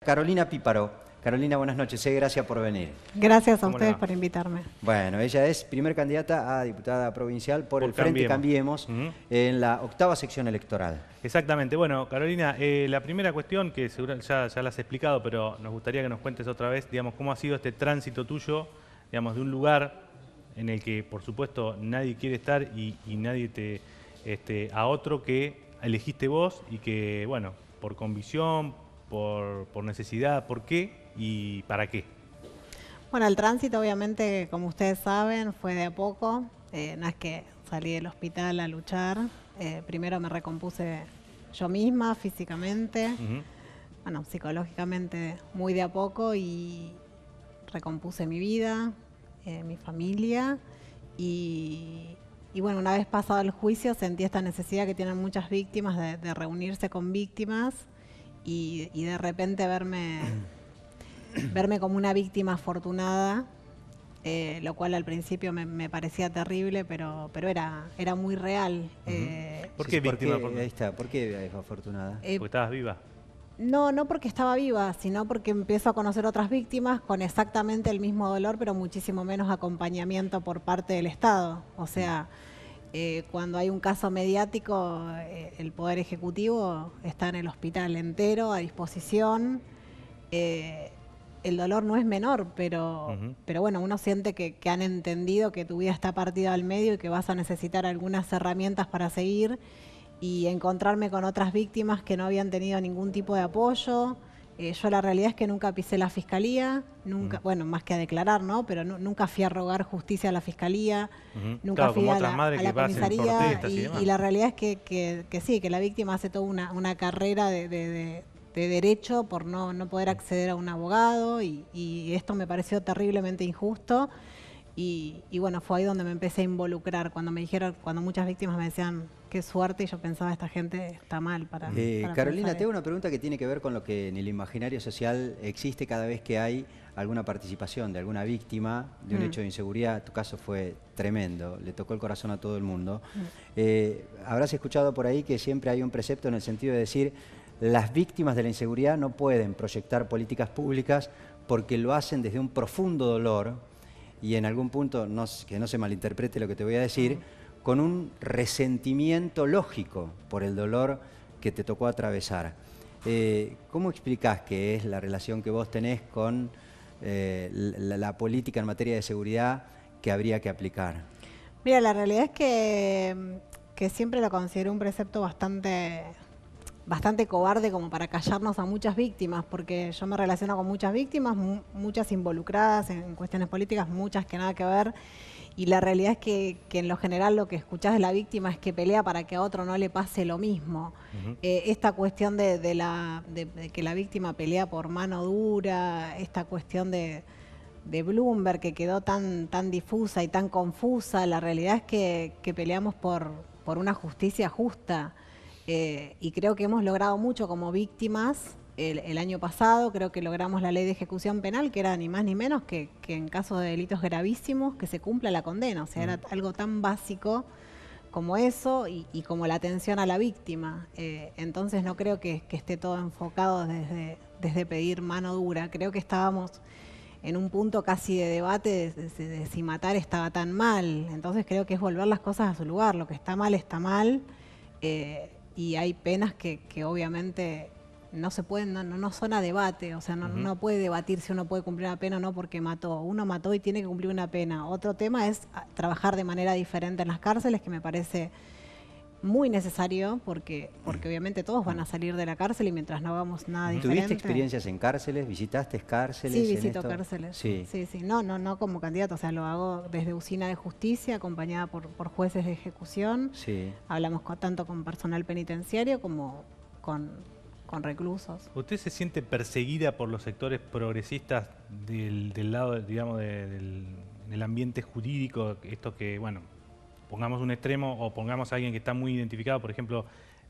Carolina Píparo. Carolina, buenas noches. Gracias por venir. Gracias a ustedes por invitarme. Bueno, ella es primer candidata a diputada provincial por el Frente Cambiemos en la 8ª sección electoral. Exactamente. Bueno, Carolina, la primera cuestión, que seguro ya la has explicado, pero nos gustaría que nos cuentes otra vez, digamos, cómo ha sido este tránsito tuyo, digamos, de un lugar en el que, por supuesto, nadie quiere estar y nadie a otro que elegiste vos y que, bueno, por convicción, por necesidad, ¿por qué y para qué? Bueno, el tránsito obviamente, como ustedes saben, fue de a poco. No es que salí del hospital a luchar. Primero me recompuse yo misma, físicamente, bueno, psicológicamente muy de a poco, y recompuse mi vida, mi familia, y bueno, una vez pasado el juicio sentí esta necesidad que tienen muchas víctimas de reunirse con víctimas y de repente verme como una víctima afortunada, lo cual al principio me parecía terrible, pero era muy real. ¿Por qué víctima afortunada? Ahí está, ¿por qué afortunada? Porque estabas viva. No porque estaba viva, sino porque empiezo a conocer otras víctimas con exactamente el mismo dolor, pero muchísimo menos acompañamiento por parte del Estado. O sea, cuando hay un caso mediático, el Poder Ejecutivo está en el hospital entero, a disposición. El dolor no es menor, pero bueno, uno siente que han entendido que tu vida está partida al medio y que vas a necesitar algunas herramientas para seguir, y encontrarme con otras víctimas que no habían tenido ningún tipo de apoyo. Yo la realidad es que nunca pisé la fiscalía, nunca, bueno, más que a declarar, ¿no? Pero nunca fui a rogar justicia a la fiscalía, nunca fui a la comisaría, y la realidad es que sí, que la víctima hace toda una carrera de derecho por no poder acceder a un abogado, y esto me pareció terriblemente injusto, y bueno, fue ahí donde me empecé a involucrar, cuando muchas víctimas me decían qué suerte, y yo pensaba, esta gente está mal para Carolina, te hago una pregunta que tiene que ver con lo que en el imaginario social existe cada vez que hay alguna participación de alguna víctima de un hecho de inseguridad. Tu caso fue tremendo, le tocó el corazón a todo el mundo. Habrás escuchado por ahí que siempre hay un precepto en el sentido de decir: las víctimas de la inseguridad no pueden proyectar políticas públicas porque lo hacen desde un profundo dolor, y en algún punto, que no se malinterprete lo que te voy a decir, con un resentimiento lógico por el dolor que te tocó atravesar. ¿Cómo explicás que es la relación que vos tenés con la política en materia de seguridad que habría que aplicar? Mira, la realidad es que siempre lo considero un precepto bastante cobarde como para callarnos a muchas víctimas, porque yo me relaciono con muchas víctimas, muchas involucradas en cuestiones políticas, muchas que nada que ver, y la realidad es que en lo general lo que escuchás de la víctima es que pelea para que a otro no le pase lo mismo. Esta cuestión de que la víctima pelea por mano dura, esta cuestión de Bloomberg que quedó tan difusa y tan confusa, la realidad es que peleamos por una justicia justa. Y creo que hemos logrado mucho como víctimas. El año pasado creo que logramos la ley de ejecución penal, que era ni más ni menos que en casos de delitos gravísimos que se cumpla la condena. O sea, era algo tan básico como eso, y como la atención a la víctima. Entonces no creo que esté todo enfocado desde pedir mano dura. Creo que estábamos en un punto casi de debate de si matar estaba tan mal. Entonces creo que es volver las cosas a su lugar. Lo que está mal está mal. Y hay penas que obviamente no se pueden, no son a debate. O sea, no puede debatir si uno puede cumplir una pena o no porque mató. Uno mató y tiene que cumplir una pena. Otro tema es trabajar de manera diferente en las cárceles, que me parece muy necesario, porque obviamente todos van a salir de la cárcel, y mientras no hagamos nada diferente. ¿Tuviste experiencias en cárceles? ¿Visitaste cárceles? Sí, visito cárceles. Sí. No como candidato, o sea, lo hago desde usina de justicia, acompañada por jueces de ejecución. Sí. Hablamos tanto con personal penitenciario como con reclusos. ¿Usted se siente perseguida por los sectores progresistas del lado, digamos, del ambiente jurídico? Esto que, bueno, pongamos un extremo o pongamos a alguien que está muy identificado, por ejemplo,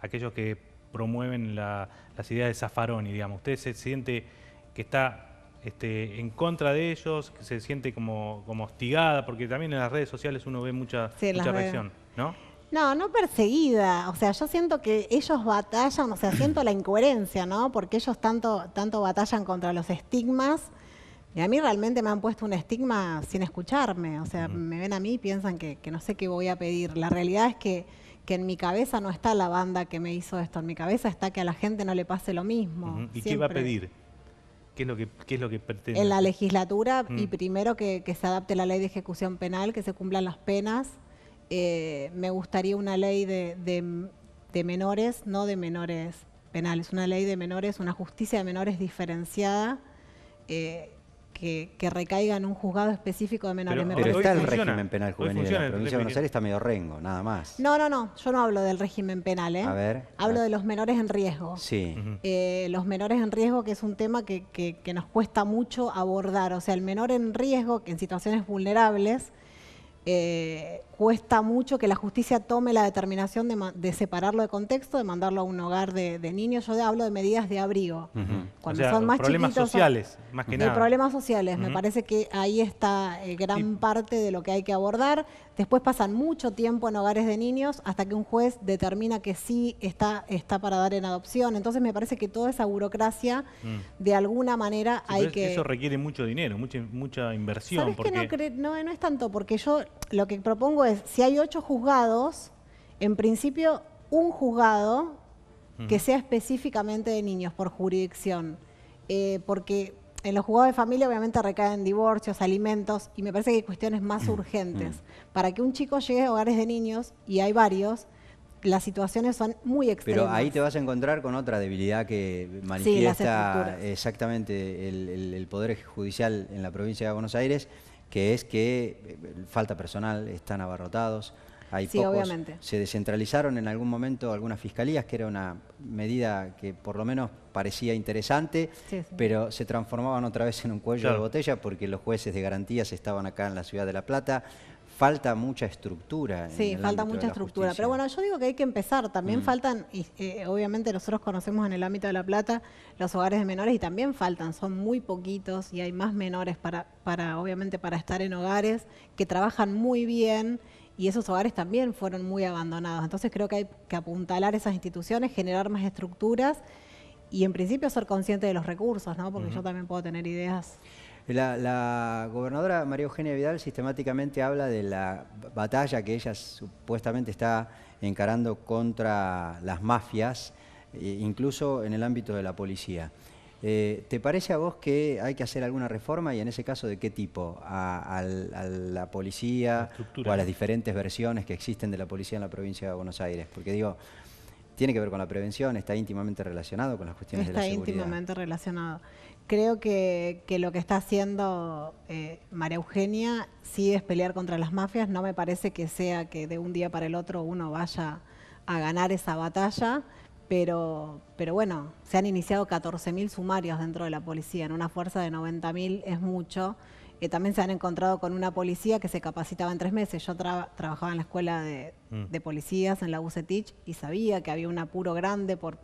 aquellos que promueven las ideas de Zaffaroni, digamos. ¿Usted se siente que está en contra de ellos, que se siente como hostigada? Porque también en las redes sociales uno ve mucha reacción, ¿no? No, no perseguida. O sea, yo siento que ellos batallan, o sea, siento la incoherencia, ¿no? Porque ellos tanto batallan contra los estigmas. Y a mí realmente me han puesto un estigma sin escucharme. O sea, me ven a mí y piensan que no sé qué voy a pedir. La realidad es que en mi cabeza no está la banda que me hizo esto. En mi cabeza está que a la gente no le pase lo mismo. ¿Y qué va a pedir? ¿Qué es lo que pretende? En la legislatura, y primero que se adapte la ley de ejecución penal, que se cumplan las penas. Me gustaría una ley de menores, no de menores penales, una ley de menores, una justicia de menores diferenciada, que recaiga en un juzgado específico de menores. Pero está el régimen penal juvenil en la provincia de Buenos Aires, está medio rengo, nada más. No, yo no hablo del régimen penal, ¿eh? A ver. Hablo de los menores en riesgo. Sí. Los menores en riesgo, que es un tema que nos cuesta mucho abordar. O sea, el menor en riesgo, que en situaciones vulnerables, cuesta mucho que la justicia tome la determinación de separarlo de contexto, de mandarlo a un hogar de niños. Yo hablo de medidas de abrigo. Cuando son más problemas chiquitos, sociales, más que nada. De problemas sociales. Me parece que ahí está gran parte de lo que hay que abordar. Después pasan mucho tiempo en hogares de niños hasta que un juez determina que sí está para dar en adopción. Entonces me parece que toda esa burocracia, de alguna manera, hay que... Eso requiere mucho dinero, mucha inversión. ¿Sabes que no es tanto? Porque yo lo que propongo es, si hay 8 juzgados, en principio un juzgado que sea específicamente de niños por jurisdicción. Porque en los juzgados de familia obviamente recaen divorcios, alimentos, y me parece que hay cuestiones más urgentes. Para que un chico llegue a hogares de niños, y hay varios, las situaciones son muy extremas. Pero ahí te vas a encontrar con otra debilidad que manifiesta exactamente el Poder Judicial en la provincia de Buenos Aires, que es que falta personal, están abarrotados, hay pocos. Obviamente. Se descentralizaron en algún momento algunas fiscalías, que era una medida que por lo menos parecía interesante, pero se transformaban otra vez en un cuello de botella porque los jueces de garantías estaban acá en la ciudad de La Plata. Falta mucha estructura. Sí, falta mucha estructura. Pero bueno, yo digo que hay que empezar. También faltan, obviamente nosotros conocemos en el ámbito de La Plata los hogares de menores y también faltan, son muy poquitos y hay más menores obviamente para estar en hogares que trabajan muy bien y esos hogares también fueron muy abandonados. Entonces creo que hay que apuntalar esas instituciones, generar más estructuras y en principio ser consciente de los recursos, ¿no? Porque yo también puedo tener ideas. La gobernadora María Eugenia Vidal sistemáticamente habla de la batalla que ella supuestamente está encarando contra las mafias, incluso en el ámbito de la policía. ¿Te parece a vos que hay que hacer alguna reforma y en ese caso de qué tipo? ¿A la policía o a las diferentes versiones que existen de la policía en la provincia de Buenos Aires? Porque digo, tiene que ver con la prevención, está íntimamente relacionado con las cuestiones de la seguridad. Está íntimamente relacionado. Creo que lo que está haciendo María Eugenia sí es pelear contra las mafias. No me parece que sea que de un día para el otro uno vaya a ganar esa batalla, pero bueno, se han iniciado 14.000 sumarios dentro de la policía. En una fuerza de 90.000 es mucho. También se han encontrado con una policía que se capacitaba en 3 meses. Yo trabajaba en la escuela de policías en la UCETICH y sabía que había un apuro grande por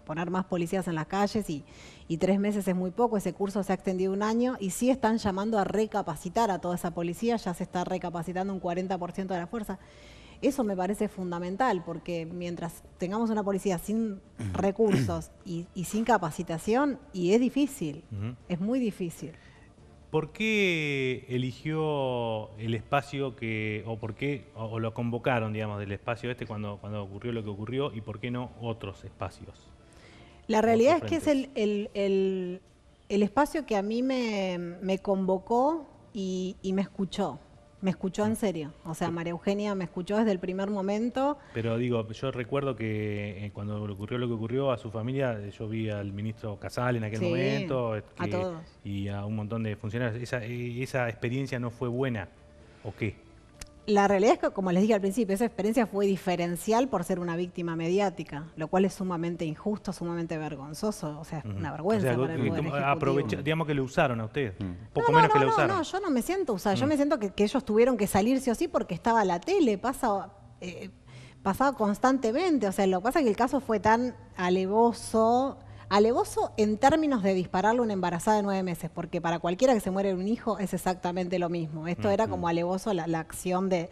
poner más policías en las calles y 3 meses es muy poco. Ese curso se ha extendido 1 año y sí están llamando a recapacitar a toda esa policía. Ya se está recapacitando un 40% de la fuerza. Eso me parece fundamental porque mientras tengamos una policía sin recursos y sin capacitación, y es difícil, es muy difícil. ¿Por qué eligió el espacio o lo convocaron, digamos, del espacio cuando ocurrió lo que ocurrió y por qué no otros espacios? La realidad es que es el espacio que a mí me convocó y me escuchó. Me escuchó en serio. O sea, María Eugenia me escuchó desde el primer momento. Pero digo, yo recuerdo que cuando ocurrió lo que ocurrió a su familia, yo vi al ministro Casal en aquel momento. A todos. Y a un montón de funcionarios. ¿Esa experiencia no fue buena o qué? La realidad es que, como les dije al principio, esa experiencia fue diferencial por ser una víctima mediática, lo cual es sumamente injusto, sumamente vergonzoso. O sea, es una vergüenza para el Poder Ejecutivo. Digamos que lo usaron a ustedes, poco menos que lo usaron. No, yo no me siento usada. Yo me siento que ellos tuvieron que salir sí o sí porque estaba la tele, pasaba constantemente. O sea, lo que pasa es que el caso fue tan alevoso, alevoso en términos de dispararle a una embarazada de 9 meses, porque para cualquiera que se muere un hijo es exactamente lo mismo. Esto era como alevoso la acción de,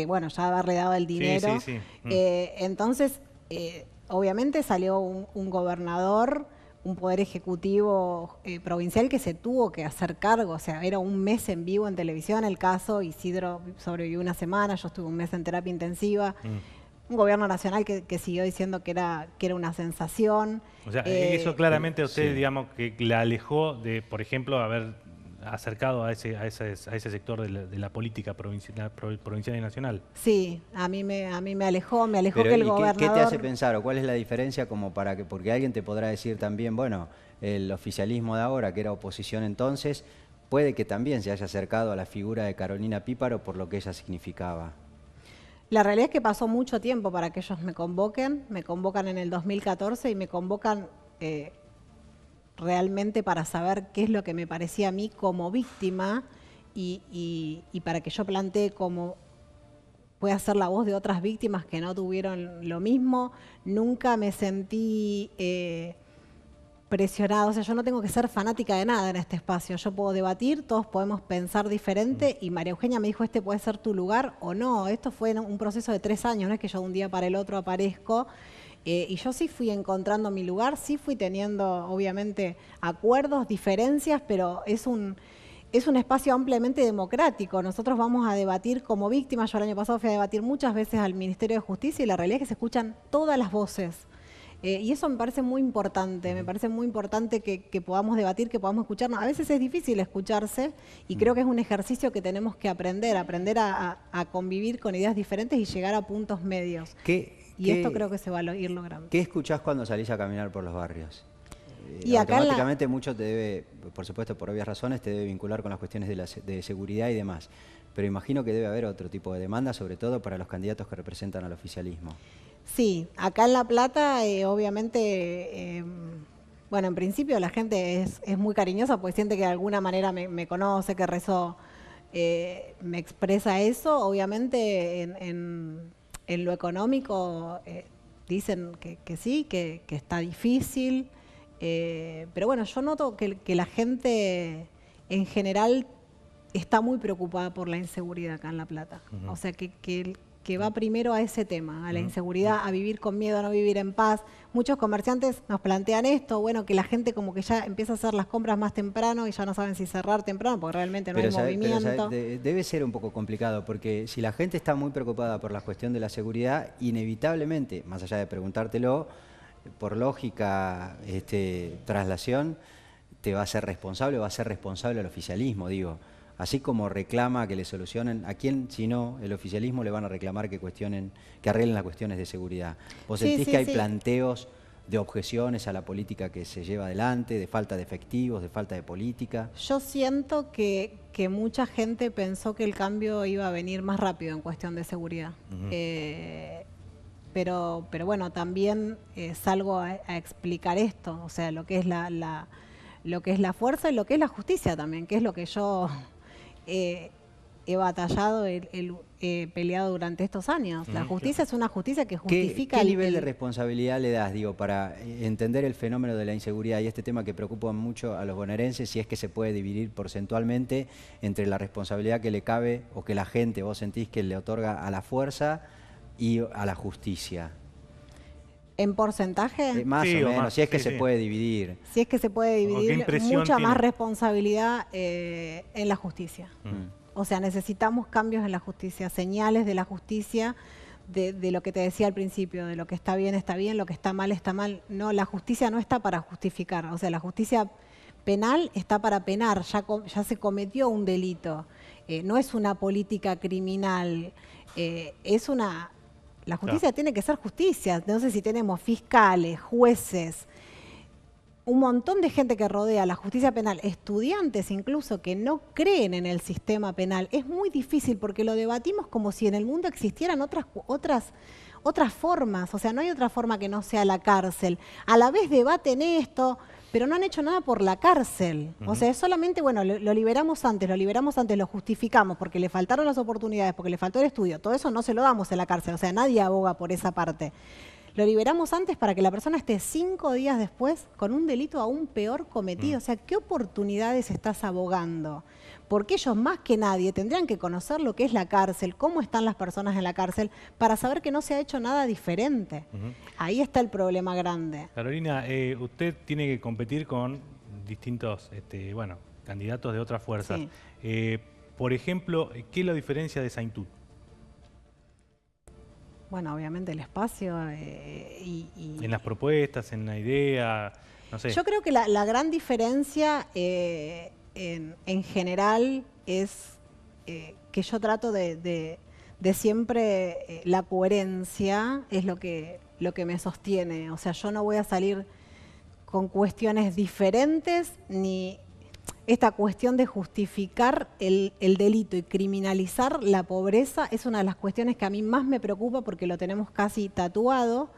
bueno, ya haberle dado el dinero. Sí. Entonces, obviamente salió un gobernador, un poder ejecutivo provincial que se tuvo que hacer cargo, o sea, era un mes en vivo en televisión el caso, Isidro sobrevivió una semana, yo estuve un mes en terapia intensiva, un gobierno nacional que siguió diciendo que era una sensación. O sea, eso claramente a usted, sí, digamos, que la alejó de, por ejemplo, haber acercado a ese sector de la política provincial y nacional. Sí, a mí me alejó Pero, que el ¿y gobernador... qué te hace pensar o cuál es la diferencia como para que, porque alguien te podrá decir también, bueno, el oficialismo de ahora, que era oposición entonces, puede que también se haya acercado a la figura de Carolina Píparo por lo que ella significaba? La realidad es que pasó mucho tiempo para que ellos me convocan en el 2014 y me convocan realmente para saber qué es lo que me parecía a mí como víctima y para que yo plantee cómo pueda ser la voz de otras víctimas que no tuvieron lo mismo. Nunca me sentí presionada, o sea, yo no tengo que ser fanática de nada en este espacio, yo puedo debatir, todos podemos pensar diferente y María Eugenia me dijo, este puede ser tu lugar o no. Esto fue un proceso de 3 años, no es que yo de un día para el otro aparezco. Y yo sí fui encontrando mi lugar, sí fui teniendo obviamente acuerdos, diferencias, pero es un espacio ampliamente democrático. Nosotros vamos a debatir como víctimas. Yo el año pasado fui a debatir muchas veces al Ministerio de Justicia y la realidad es que se escuchan todas las voces. Y eso me parece muy importante, que podamos debatir, que podamos escucharnos. A veces es difícil escucharse y creo que es un ejercicio que tenemos que aprender a convivir con ideas diferentes y llegar a puntos medios. Esto creo que se va a ir logrando. ¿Qué escuchás cuando salís a caminar por los barrios? Y acá automáticamente mucho te debe, por supuesto por obvias razones, te debe vincular con las cuestiones de seguridad y demás. Pero imagino que debe haber otro tipo de demanda, sobre todo para los candidatos que representan al oficialismo. Sí, acá en La Plata, obviamente, bueno, en principio la gente es muy cariñosa porque siente que de alguna manera me conoce, que rezó, me expresa eso. Obviamente en lo económico dicen que sí, que está difícil, pero bueno, yo noto que la gente en general está muy preocupada por la inseguridad acá en La Plata. O sea, que va primero a ese tema, a la inseguridad, a vivir con miedo, a no vivir en paz. Muchos comerciantes nos plantean esto, bueno, que la gente como que ya empieza a hacer las compras más temprano y ya no saben si cerrar temprano porque realmente no hay movimiento. Debe ser un poco complicado porque si la gente está muy preocupada por la cuestión de la seguridad, inevitablemente, más allá de preguntártelo, por lógica, traslación, te va a ser responsable el oficialismo, digo. Así como reclama que le solucionen, ¿a quién, si no, el oficialismo le van a reclamar que arreglen las cuestiones de seguridad? ¿Vos sentís que hay planteos de objeciones a la política que se lleva adelante, de falta de efectivos, de falta de política? Yo siento que mucha gente pensó que el cambio iba a venir más rápido en cuestión de seguridad. Pero bueno, también salgo a explicar esto, o sea, lo que es lo que es la fuerza y lo que es la justicia también, que es lo que yo he batallado, he peleado durante estos años. La justicia es una justicia que justifica... ¿Qué nivel de responsabilidad le das, digo, para entender el fenómeno de la inseguridad y este tema que preocupa mucho a los bonaerenses, si es que se puede dividir porcentualmente entre la responsabilidad que le cabe o que la gente, vos sentís que le otorga a la fuerza y a la justicia? ¿En porcentaje? Más o menos, si es que se puede dividir. Si es que se puede dividir, mucha más responsabilidad en la justicia. O sea, necesitamos cambios en la justicia, señales de la justicia, de lo que te decía al principio, de lo que está bien, lo que está mal. No, la justicia no está para justificar, o sea, la justicia penal está para penar, ya se cometió un delito, no es una política criminal, es una... La justicia tiene que ser justicia. No sé si tenemos fiscales, jueces, un montón de gente que rodea la justicia penal, estudiantes incluso que no creen en el sistema penal. Es muy difícil porque lo debatimos como si en el mundo existieran otras formas. O sea, no hay otra forma que no sea la cárcel. A la vez debaten esto, pero no han hecho nada por la cárcel. O sea, es solamente, bueno, lo liberamos antes, lo justificamos porque le faltaron las oportunidades, porque le faltó el estudio. Todo eso no se lo damos en la cárcel, o sea, nadie aboga por esa parte. Lo liberamos antes para que la persona esté 5 días después con un delito aún peor cometido. O sea, ¿qué oportunidades estás abogando? Porque ellos más que nadie tendrían que conocer lo que es la cárcel, cómo están las personas en la cárcel, para saber que no se ha hecho nada diferente. Ahí está el problema grande. Carolina, usted tiene que competir con distintos candidatos de otras fuerzas. Sí. Por ejemplo, ¿qué es la diferencia de Saintut? Bueno, obviamente el espacio En las propuestas, en la idea, no sé. Yo creo que la gran diferencia en general es que yo trato de siempre, la coherencia es lo que me sostiene. O sea, yo no voy a salir con cuestiones diferentes, ni esta cuestión de justificar el delito y criminalizar la pobreza es una de las cuestiones que a mí más me preocupa porque lo tenemos casi tatuado.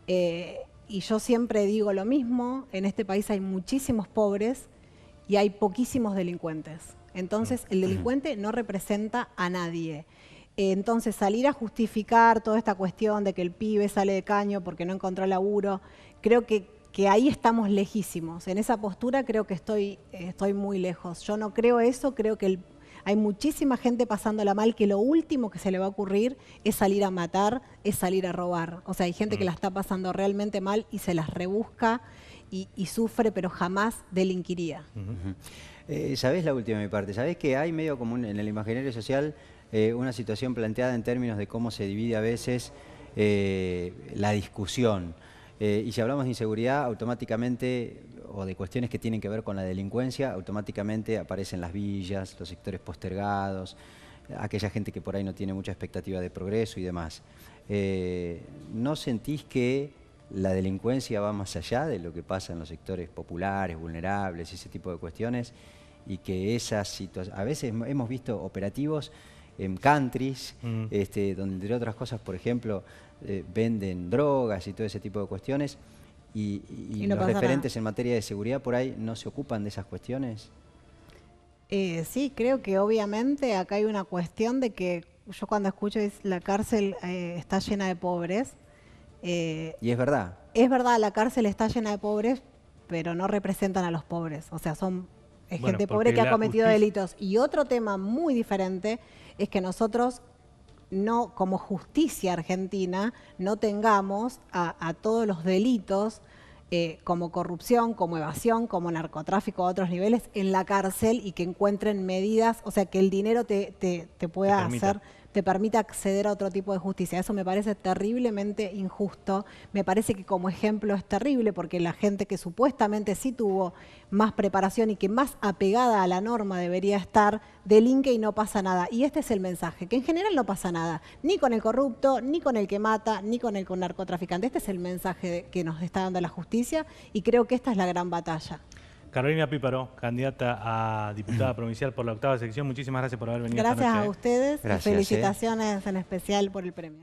Y yo siempre digo lo mismo, en este país hay muchísimos pobres y hay poquísimos delincuentes. Entonces, el delincuente no representa a nadie. Entonces, salir a justificar toda esta cuestión de que el pibe sale de caño porque no encontró laburo, creo que ahí estamos lejísimos. En esa postura creo que estoy muy lejos. Yo no creo eso, creo que hay muchísima gente pasándola mal, que lo último que se le va a ocurrir es salir a matar, es salir a robar. O sea, hay gente que la está pasando realmente mal y se las rebusca y sufre, pero jamás delinquiría. ¿Sabés la última de mi parte? ¿Sabés que hay medio común en el imaginario social una situación planteada en términos de cómo se divide a veces la discusión? Y si hablamos de inseguridad, automáticamente, o de cuestiones que tienen que ver con la delincuencia, automáticamente aparecen las villas, los sectores postergados, aquella gente que por ahí no tiene mucha expectativa de progreso y demás. ¿No sentís que la delincuencia va más allá de lo que pasa en los sectores populares, vulnerables, ese tipo de cuestiones? Y que esas situaciones, a veces hemos visto operativos en countries, donde entre otras cosas, por ejemplo, venden drogas y todo ese tipo de cuestiones, y no los referentes nada. en materia de seguridad por ahí no se ocupan de esas cuestiones. Sí, creo que obviamente acá hay una cuestión de que yo cuando escucho la cárcel está llena de pobres. Y es verdad. Es verdad, la cárcel está llena de pobres, pero no representan a los pobres. O sea, es gente pobre que ha cometido delitos. Y otro tema muy diferente es que nosotros no, como justicia argentina, no tengamos a todos los delitos como corrupción, como evasión, como narcotráfico a otros niveles en la cárcel y que encuentren medidas, o sea, que el dinero te pueda te permita acceder a otro tipo de justicia. Eso me parece terriblemente injusto. Me parece que como ejemplo es terrible porque la gente que supuestamente sí tuvo más preparación y que más apegada a la norma debería estar, delinque y no pasa nada. Y este es el mensaje, que en general no pasa nada, ni con el corrupto, ni con el que mata, ni con el narcotraficante. Este es el mensaje que nos está dando la justicia y creo que esta es la gran batalla. Carolina Píparo, candidata a diputada provincial por la 8ª sección. Muchísimas gracias por haber venido esta noche. Gracias a ustedes Gracias, y felicitaciones en especial por el premio.